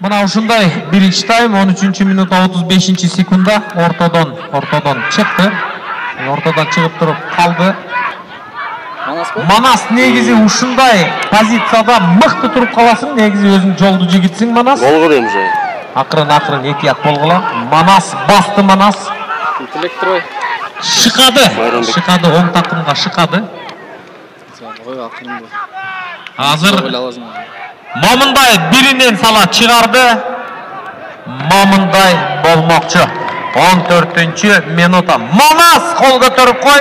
Мына ушундай биринчи тайм 13 минут 35 секунда ортодон чыкты. Ортодон чыгып туруп калды. Манас негизи ушундай позицияда мыкты туруп каласың, негизи өзүң жолду жигитсиң Манас. Голго дейм же. Акырын эки ак болгула. Манас басты Манас. Интеллектрой. Шыкады, оң такымга шыкады. Азыр Момундай биринен сала чыгарды. Момундай болмокчу. 14-минута. Манас кол көтөрүп кой.